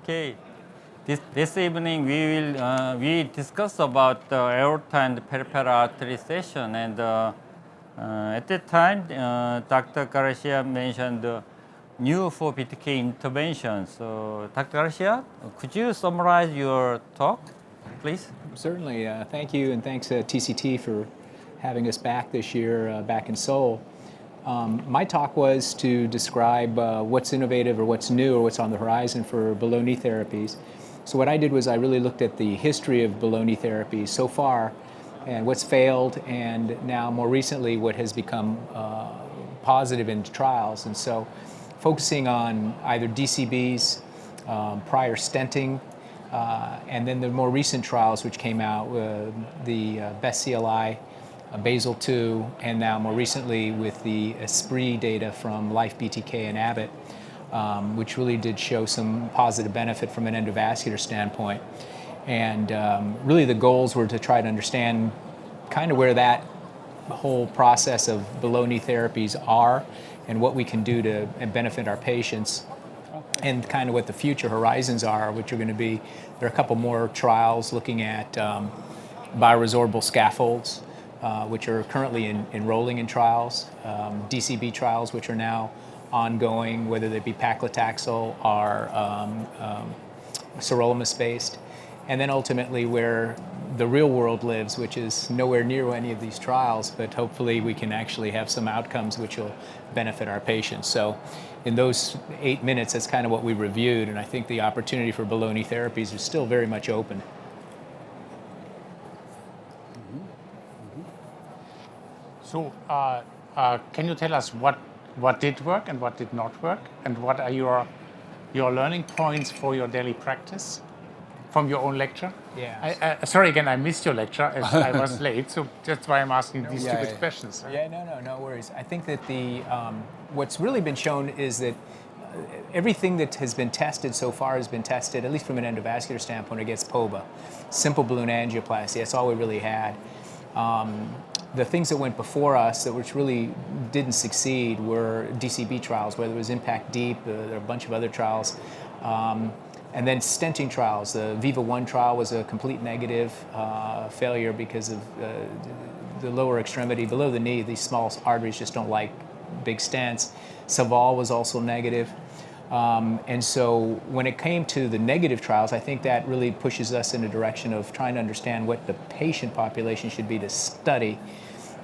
Okay. This evening we discuss about the aorta and peripheral artery session, and at that time Dr. Garcia mentioned new for BTK intervention. So Dr. Garcia, could you summarize your talk, please? Certainly. Thank you, and thanks TCT for having us back this year, back in Seoul. My talk was to describe what's innovative or what's new or what's on the horizon for below-knee therapies. So what I did was I really looked at the history of below-knee therapies so far and what's failed, and now more recently what has become positive in trials. And so focusing on either DCBs, prior stenting, and then the more recent trials which came out, the Best CLI, Basel II, and now more recently with the Esprit data from Life BTK and Abbott, which really did show some positive benefit from an endovascular standpoint. And really the goals were to try to understand kind of where that whole process of below-knee therapies are and what we can do to benefit our patients, and kind of what the future horizons are, which are going to be, there are a couple more trials looking at bioresorbable scaffolds, which are currently enrolling in trials, DCB trials, which are now ongoing, whether they be paclitaxel or sirolimus-based, and then ultimately where the real world lives, which is nowhere near any of these trials, but hopefully we can actually have some outcomes which will benefit our patients. So in those 8 minutes, that's kind of what we reviewed, and I think the opportunity for below-knee therapies is still very much open. So can you tell us what did work and what did not work, and what are your learning points for your daily practice from your own lecture? Yeah. Sorry again, I missed your lecture as I was late, so that's why I'm asking these stupid questions. Yeah, no worries. I think that what's really been shown is that everything that has been tested so far has been tested, at least from an endovascular standpoint, against POBA. Simple balloon angioplasty, that's all we really had. The things that went before us that which really didn't succeed were DCB trials, whether it was Impact Deep, there are a bunch of other trials, and then stenting trials. The Viva 1 trial was a complete negative failure because of the lower extremity, below the knee, these small arteries just don't like big stents. Saval was also negative. And so when it came to the negative trials, I think that really pushes us in a direction of trying to understand what the patient population should be to study.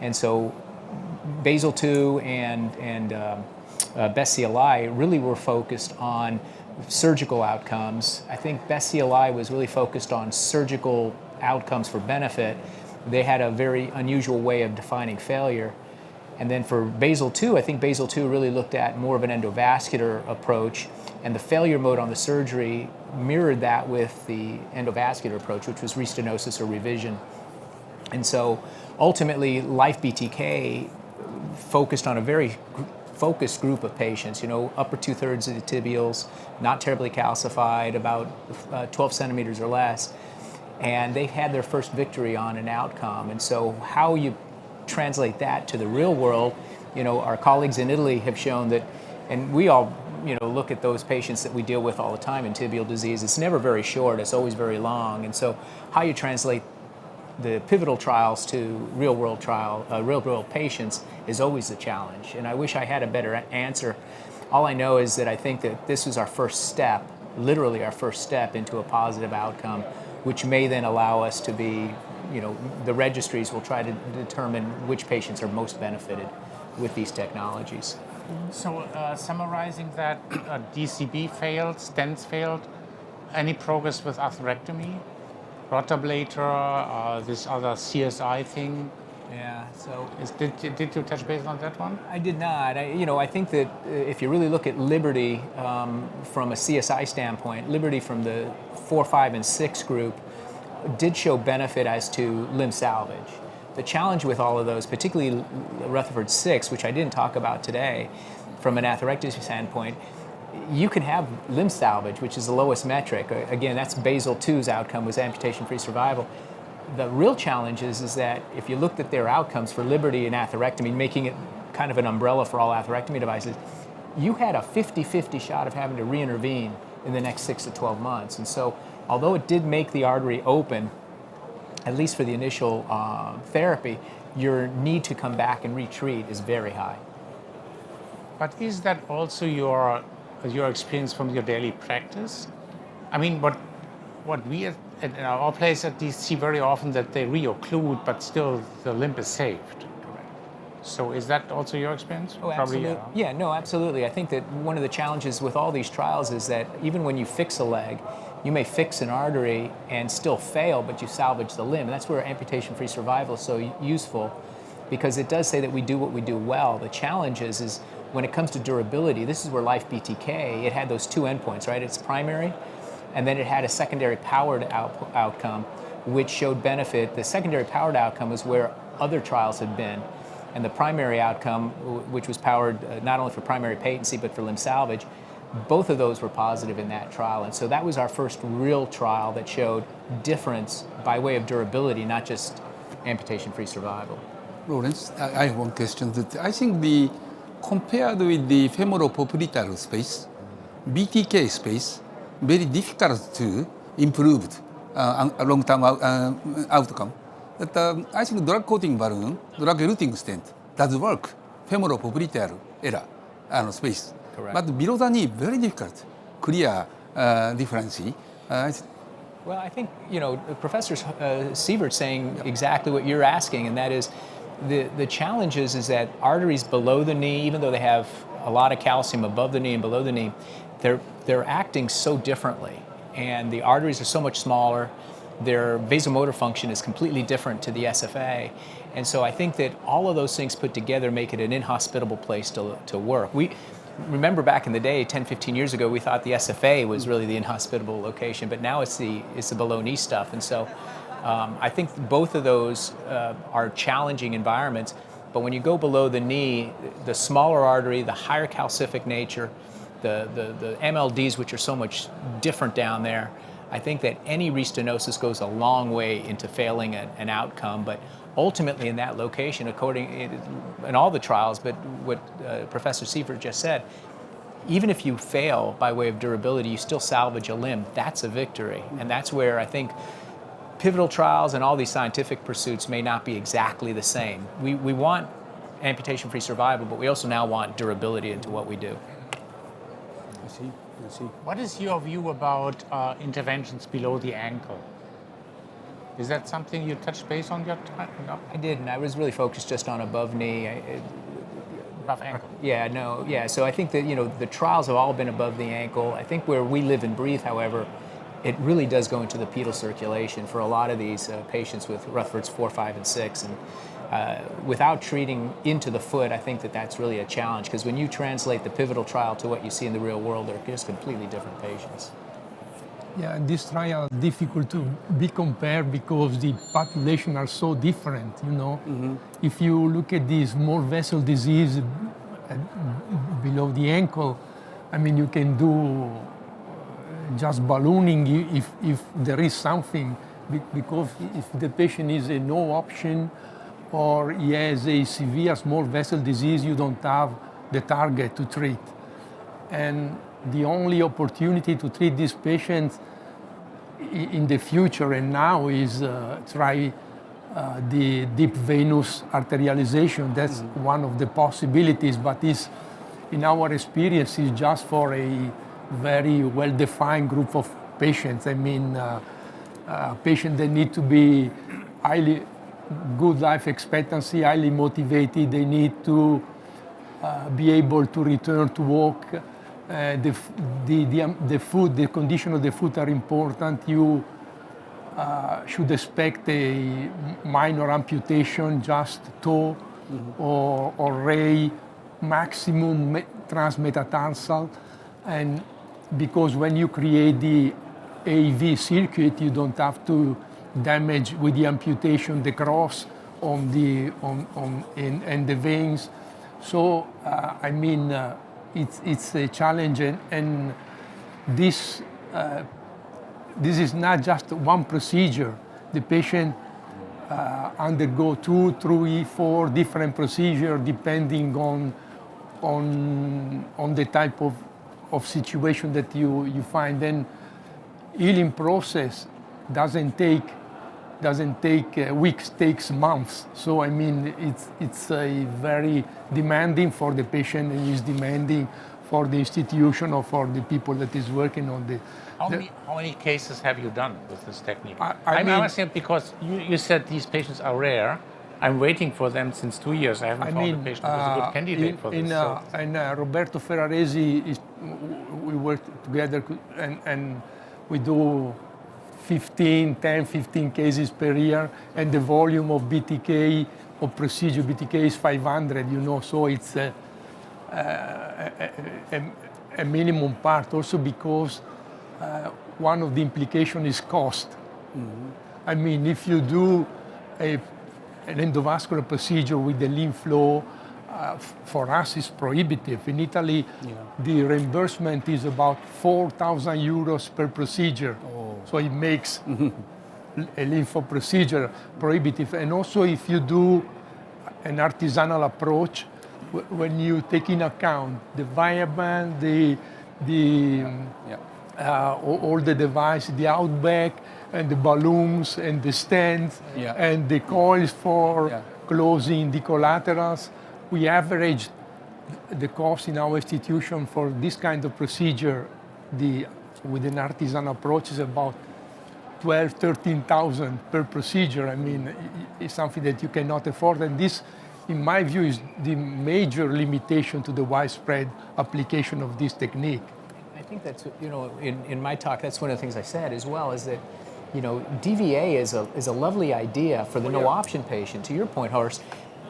And so Basel II and Best CLI really were focused on surgical outcomes. I think Best CLI was really focused on surgical outcomes for benefit. They had a very unusual way of defining failure. And then for Basel II, I think Basel II really looked at more of an endovascular approach, and the failure mode on the surgery mirrored that with the endovascular approach, which was restenosis or revision. And so ultimately, Life BTK focused on a very focused group of patients, upper 2/3 of the tibials, not terribly calcified, about 12 centimeters or less, and they had their first victory on an outcome. And so how you translate that to the real world, our colleagues in Italy have shown that, and we all, look at those patients that we deal with all the time in tibial disease. It's never very short, it's always very long. And so how you translate the pivotal trials to real world patients is always the challenge. And I wish I had a better answer. All I know is that I think that this is our first step, literally our first step into a positive outcome, which may then allow us to be, the registries will try to determine which patients are most benefited with these technologies. So summarizing that, DCB failed, stents failed, any progress with atherectomy, rotablator, this other CSI thing? Yeah, so... Did you touch base on that one? I did not. I think that if you really look at Liberty from a CSI standpoint, Liberty from the 4, 5, and 6 group did show benefit as to limb salvage. The challenge with all of those, particularly Rutherford 6, which I didn't talk about today, from an atherectomy standpoint, you can have limb salvage, which is the lowest metric. Again, that's Basel II's outcome, was amputation-free survival. The real challenge is that if you looked at their outcomes for Liberty and atherectomy, making it kind of an umbrella for all atherectomy devices, you had a 50-50 shot of having to re-intervene in the next 6 to 12 months. And so although it did make the artery open, at least for the initial therapy, your need to come back and retreat is very high. But is that also your experience from your daily practice? I mean, what we at our place at least see very often, that they reocclude, but still the limb is saved. Correct. So is that also your experience? Oh, absolutely. Yeah, no, absolutely. I think that one of the challenges with all these trials is that even when you fix a leg, you may fix an artery and still fail, but you salvage the limb. And that's where amputation-free survival is so useful, because it does say that we do what we do well. The challenge is when it comes to durability, this is where Life BTK, it had those two endpoints, right? It's primary, and then it had a secondary powered outcome, which showed benefit. The secondary powered outcome is where other trials had been. And the primary outcome, which was powered not only for primary patency, but for limb salvage, both of those were positive in that trial. And so that was our first real trial that showed difference by way of durability, not just amputation-free survival. Lawrence, I have one question. That I think compared with the femoral-popliteal space, BTK space, very difficult to improve long-term outcome. But I think drug coating balloon, drug eluting stent does work, femoral-popliteal era space. Correct. But below the knee, very difficult, clear difference. Well, I think, Professor Sievert's saying exactly what you're asking, and that is the challenge is that arteries below the knee, even though they have a lot of calcium above the knee and below the knee, they're acting so differently. And the arteries are so much smaller. Their vasomotor function is completely different to the SFA. And so I think that all of those things put together make it an inhospitable place to work. We remember back in the day, 10, 15 years ago, we thought the SFA was really the inhospitable location, but now it's the below knee stuff. And so I think both of those are challenging environments. But when you go below the knee, the smaller artery, the higher calcific nature, the MLDs, which are so much different down there, I think that any restenosis goes a long way into failing an outcome. But ultimately in that location, in all the trials, but what Professor Sievert just said, even if you fail by way of durability, you still salvage a limb. That's a victory. And that's where I think pivotal trials and all these scientific pursuits may not be exactly the same. We want amputation-free survival, but we also now want durability into what we do. I see. What is your view about interventions below the ankle? Is that something you touched base on your time? No? I didn't. I was really focused just on above knee. Above ankle. Yeah, no, yeah. So I think that, the trials have all been above the ankle. I think where we live and breathe, however, it really does go into the pedal circulation for a lot of these patients with Rutherford's 4, 5, and 6. And without treating into the foot, I think that that's really a challenge, because when you translate the pivotal trial to what you see in the real world, they're just completely different patients. Yeah, this trial is difficult to be compared because the population are so different, Mm-hmm. If you look at the small vessel disease below the ankle, I mean, you can do just ballooning if there is something, because if the patient is a no option or he has a severe small vessel disease, you don't have the target to treat. And the only opportunity to treat these patients in the future and now is try the deep venous arterialization. That's one of the possibilities, but in our experience, is just for a very well-defined group of patients. I mean, patients that need to be highly good life expectancy, highly motivated. They need to be able to return to work. The food, the condition of the foot are important. You should expect a minor amputation, just toe or ray, maximum transmetatarsal. And because when you create the AV circuit, you don't have to damage with the amputation the cross and the veins. So I mean, it's a challenge, and this is not just one procedure. The patient undergo 2, 3, 4 different procedures depending on the type of of situation that you find. Then healing process doesn't take weeks, takes months. So I mean, it's a very demanding for the patient, and is demanding for the institution or for the people that is working on the. How many cases have you done with this technique? I'm asking because you said these patients are rare. I'm waiting for them since 2 years. I haven't found a patient who's a good candidate for this. Roberto Ferraresi, we work together, and we do 10, 15 cases per year, and the volume of BTK, of procedure BTK is 500, so it's a minimum part, also because one of the implications is cost. Mm-hmm. I mean, if you do an endovascular procedure with the lymph flow, for us is prohibitive. In Italy, the reimbursement is about 4,000 euros per procedure. Oh. So it makes a lympho procedure prohibitive. And also if you do an artisanal approach, when you take in account the Viaband, all the devices, the outback, and the balloons, and the stents, and the coils for closing the collaterals, we average the cost in our institution for this kind of procedure, with an artisan approach, is about 12,000, 13,000 per procedure. I mean, it's something that you cannot afford, and this, in my view, is the major limitation to the widespread application of this technique. I think that's, in my talk, that's one of the things I said as well, is that, DVA is a lovely idea for the no-option patient. To your point, Horst,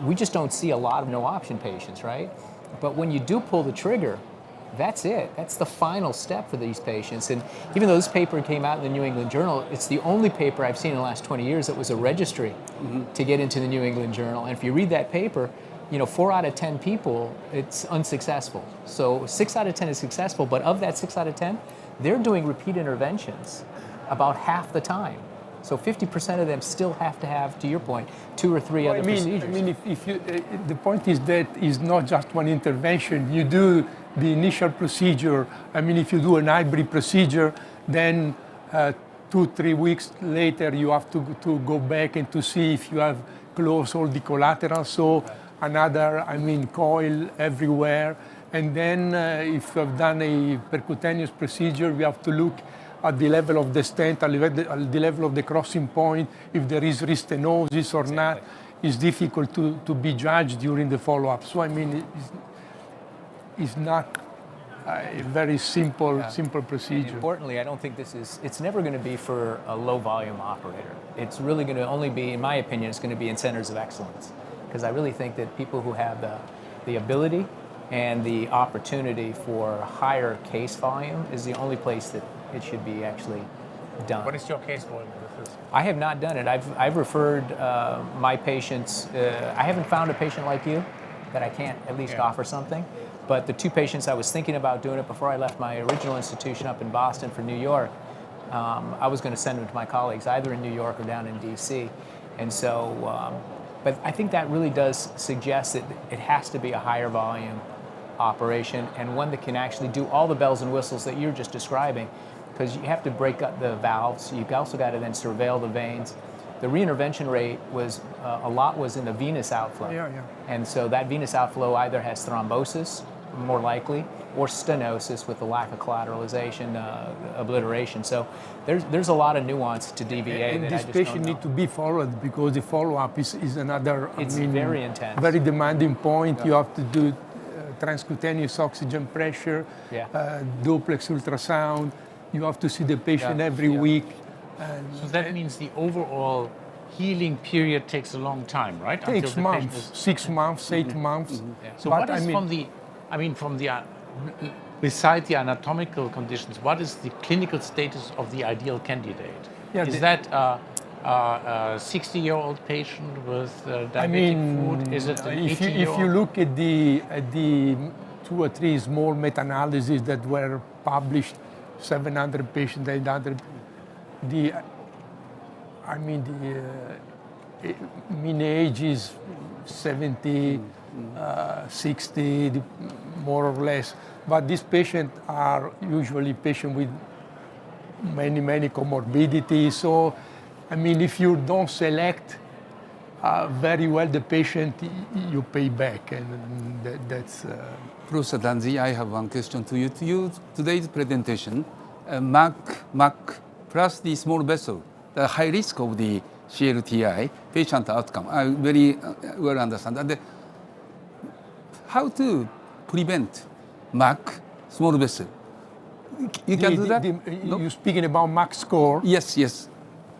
we just don't see a lot of no-option patients, right? But when you do pull the trigger, that's it. That's the final step for these patients. And even though this paper came out in the New England Journal, it's the only paper I've seen in the last 20 years that was a registry to get into the New England Journal. And if you read that paper, 4 out of 10 people, it's unsuccessful. So 6 out of 10 is successful, but of that 6 out of 10, they're doing repeat interventions about half the time. So 50% of them still have to have, to your point, 2 or 3 other procedures. I mean, if you, the point is that it's not just one intervention. You do the initial procedure. I mean, if you do an hybrid procedure, then 2-3 weeks later you have to go back and to see if you have closed all the collaterals. So another, coil everywhere. And then if you have done a percutaneous procedure, we have to look at the level of the stent, at the level of the crossing point, if there is restenosis or not, is difficult to be judged during the follow-up. So it's not a very simple procedure. And importantly, I don't think it's never going to be for a low-volume operator. It's really going to only be, in my opinion, it's going to be in centers of excellence. Because I really think that people who have the ability and the opportunity for higher case volume is the only place that it should be actually done. What is your case volume with this? I have not done it. I've referred my patients. I haven't found a patient like you that I can't at least offer something. But the 2 patients I was thinking about doing it before I left my original institution up in Boston for New York, I was going to send them to my colleagues either in New York or down in DC. And so, but I think that really does suggest that it has to be a higher volume operation, and one that can actually do all the bells and whistles that you're just describing, because you have to break up the valves. You've also got to then surveil the veins. The reintervention rate was, a lot was in the venous outflow. And so that venous outflow either has thrombosis, more likely, or stenosis with the lack of collateralization, obliteration. So there's a lot of nuance to DVA. And this patient need to be followed, because the follow-up is another, it's very intense. Very demanding point. You have to do transcutaneous oxygen pressure, duplex ultrasound. You have to see the patient every week. And so that means the overall healing period takes a long time, right? Takes months, 6 months, 8 months. So what is beside the anatomical conditions, what is the clinical status of the ideal candidate? Is that a 60-year-old patient with diabetic foot? Is it an 80-year-old? If you look at the 2 or 3 small meta-analyses that were published, 700 patients, 800, the mean age is 70, 60, more or less. But these patients are usually patients with many comorbidities. So, I mean, if you don't select very well the patient, you pay back, and that's. Professor Danzi, I have one question to you. Today's presentation, MAC plus the small vessel, the high risk of the CLTI patient outcome. I very well understand that. How to prevent MAC small vessel? You can do that? No? You're speaking about MAC score? Yes, yes.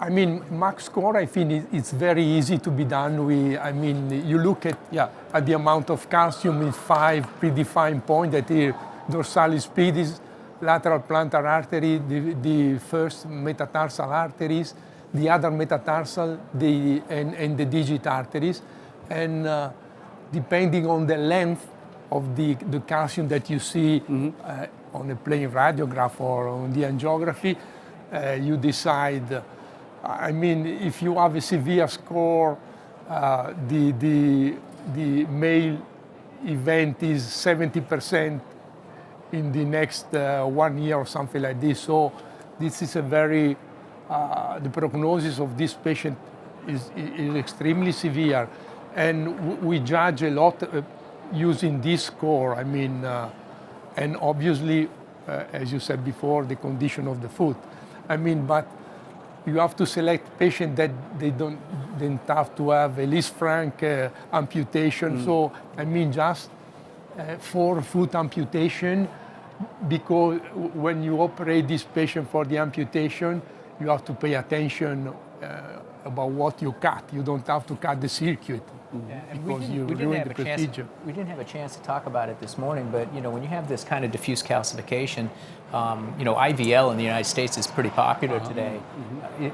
I mean, MAC score, I think it's very easy to be done. I mean, you look at the amount of calcium in 5 predefined points, that is dorsalis pedis, lateral plantar artery, the first metatarsal arteries, the other metatarsal, and the digit arteries. And depending on the length of the calcium that you see on a plain radiograph or on the angiography, you decide. I mean, if you have a severe score, the male event is 70% in the next 1 year or something like this. So this is a very, the prognosis of this patient is extremely severe. And we judge a lot using this score. I mean, and obviously, as you said before, the condition of the foot. I mean, but you have to select patients that they don't have to have a Lisfranc amputation. So, I mean, just for foot amputation, because when you operate this patient for the amputation, you have to pay attention about what you cut. You don't have to cut the circuit. Because you ruin the procedure. We didn't have a chance to talk about it this morning, but you know, when you have this kind of diffuse calcification, you know, IVL in the United States is pretty popular today.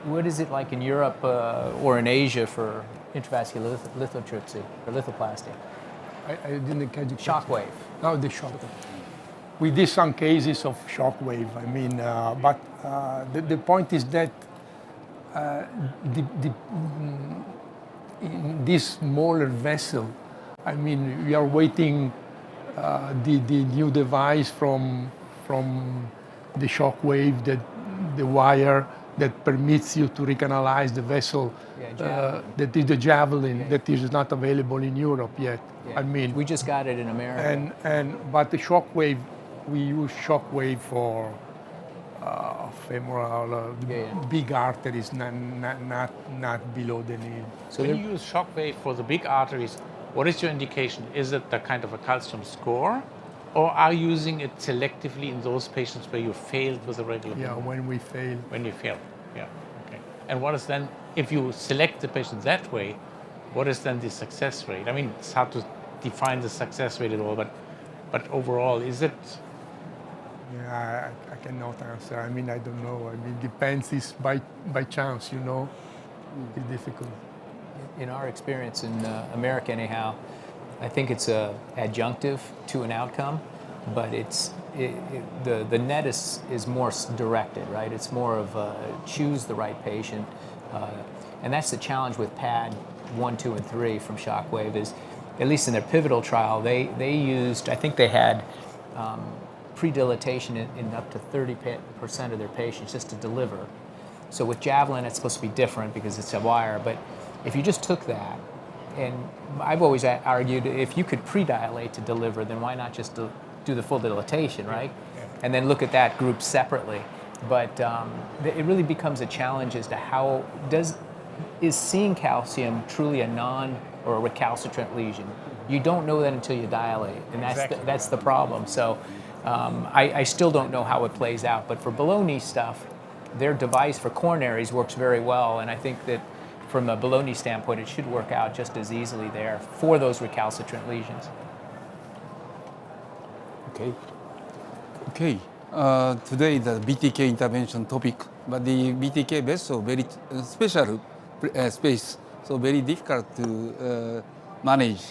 What is it like in Europe or in Asia for intravascular lithotripsy or lithoplasty? I didn't catch it. Shockwave. No, the shockwave. We did some cases of shockwave. I mean, but the point is that in this smaller vessel, I mean, we are waiting the new device from the shockwave, that the wire that permits you to recanalize the vessel. That is the javelin that is not available in Europe yet. I mean, we just got it in America. But the shockwave, we use shockwave for femoral, big arteries, not below the knee. So when you use shockwave for the big arteries, what is your indication? Is it the kind of a calcium score, or are you using it selectively in those patients where you failed with a regular? Yeah, when we fail. When you fail, yeah, okay. And what is then, if you select the patient that way, what is then the success rate? I mean, it's hard to define the success rate at all, but overall, is it? Yeah, I cannot answer. I mean, I don't know. I mean, it depends. It's by chance, you know. It's difficult. In our experience in America, anyhow, I think it's adjunctive to an outcome, but the net is more directed, right? It's more of choose the right patient, and that's the challenge with PAD 1, 2, and 3 from Shockwave. Is at least in their pivotal trial, they used, I think they had predilatation in up to 30% of their patients just to deliver. So with Javelin, it's supposed to be different because it's a wire, but if you just took that, and I've always argued if you could predilate to deliver, then why not just do the full dilatation, right? And then look at that group separately. But it really becomes a challenge as to how is seeing calcium truly a non or a recalcitrant lesion? You don't know that until you dilate, and that's the problem. So I still don't know how it plays out, but for below-knee stuff, their device for coronaries works very well, and I think that from a below-knee standpoint, it should work out just as easily there for those recalcitrant lesions. Okay. Today the BTK intervention topic, but the BTK vessel very special space, so very difficult to manage.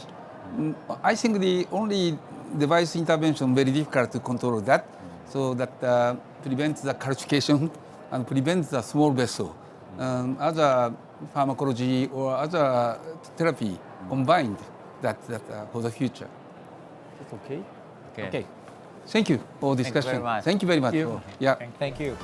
I think the only device intervention very difficult to control that, so that prevents the calcification and prevents the small vessel. Other pharmacology or other therapy combined that for the future. That's okay. Okay. Okay. Thank you for you very discussion. much. Thank you very much. Thank you. Yeah. Thank you.